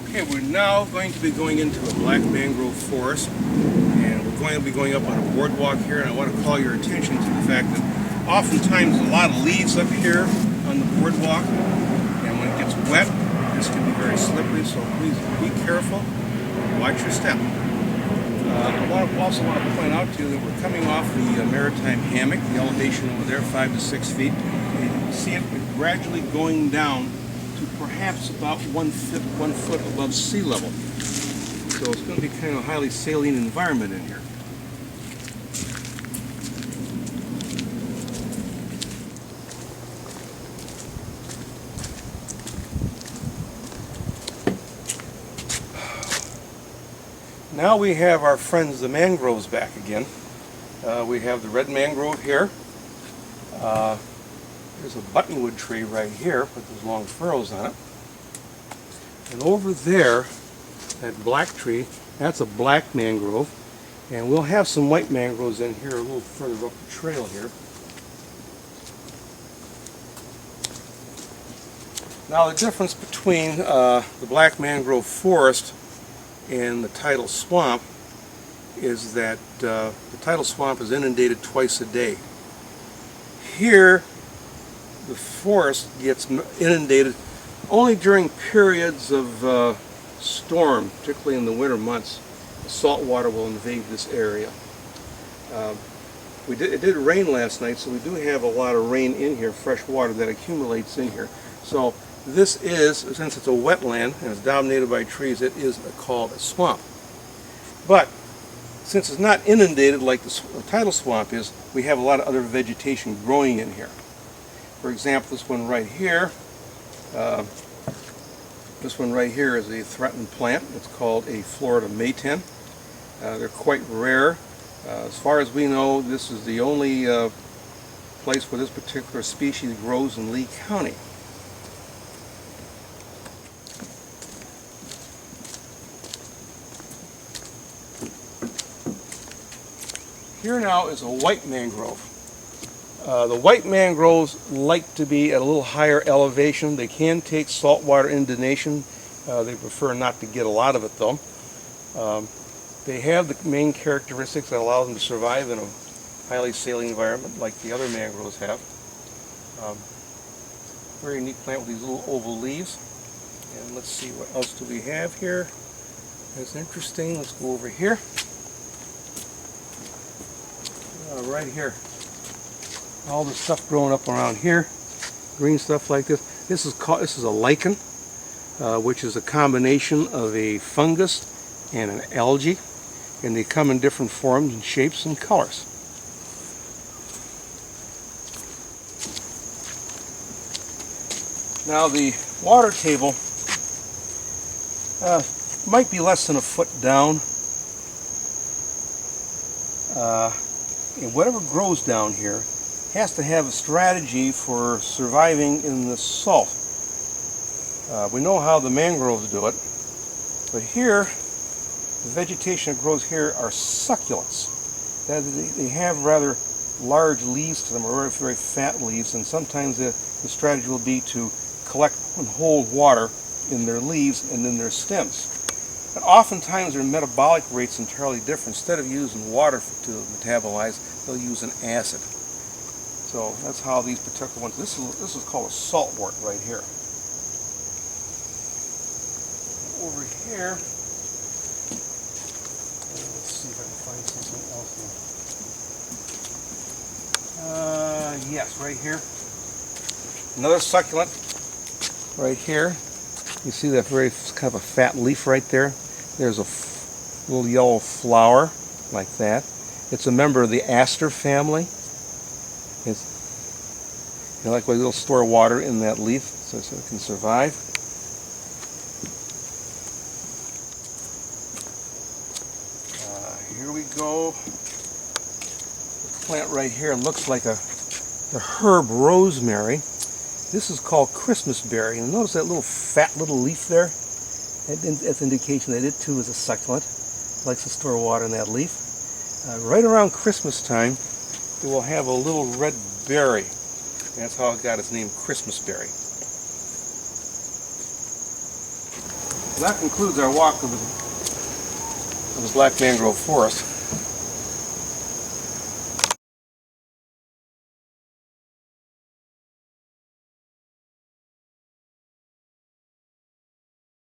Okay, we're now going to be going into a black mangrove forest, and we're going to be going up on a boardwalk here, and I want to call your attention to the fact that oftentimes there's a lot of leaves up here on the boardwalk, and when it gets wet, this can be very slippery, so please be careful, watch your step. I also want to point out to you that we're coming off the maritime hammock, the elevation over there, 5 to 6 feet, and you can see it gradually going down to perhaps about 1 foot above sea level. So it's going to be kind of a highly saline environment in here. Now we have our friends the mangroves back again. We have the red mangrove here. There's a buttonwood tree right here with those long furrows on it. And over there, that black tree, that's a black mangrove. And we'll have some white mangroves in here a little further up the trail here. Now the difference between the black mangrove forest and the tidal swamp is that the tidal swamp is inundated twice a day. Here, the forest gets inundated only during periods of storm, particularly in the winter months. The salt water will invade this area. It did rain last night, so we do have a lot of rain in here, fresh water that accumulates in here. So this is, since it's a wetland and it's dominated by trees, it is called a swamp. But since it's not inundated like the tidal swamp is, we have a lot of other vegetation growing in here. For example, this one right here is a threatened plant. It's called a Florida Maytan. They're quite rare. As far as we know, this is the only place where this particular species grows in Lee County. Here now is a white mangrove. The white mangroves like to be at a little higher elevation. They can take saltwater inundation. They prefer not to get a lot of it though. They have the main characteristics that allow them to survive in a highly saline environment like the other mangroves have. Very unique plant with these little oval leaves. And let's see, what else do we have here? That's interesting. Let's go over here. Right here. All the stuff growing up around here, green stuff like this. This is a lichen, which is a combination of a fungus and an algae, and they come in different forms and shapes and colors. Now the water table might be less than a foot down. And whatever grows down here has to have a strategy for surviving in the salt. We know how the mangroves do it, but here, the vegetation that grows here are succulents. They have rather large leaves to them, or very, very fat leaves, and sometimes the strategy will be to collect and hold water in their leaves and in their stems. But oftentimes their metabolic rate's entirely different. Instead of using water to metabolize, they'll use an acid. So that's how these particular ones, this is called a saltwort right here. Over here, let's see if I can find something else here. Yes, right here. Another succulent right here. You see that very kind of a fat leaf right there? There's a little yellow flower like that. It's a member of the aster family. They like they'll store water in that leaf so it can survive. Here we go. The plant right here looks like the herb rosemary. This is called Christmas berry. And notice that little fat little leaf there? That's an indication that it too is a succulent. It likes to store water in that leaf. Right around Christmas time, it will have a little red berry. And that's how it got its name, Christmas berry. That concludes our walk of the Black Mangrove Forest.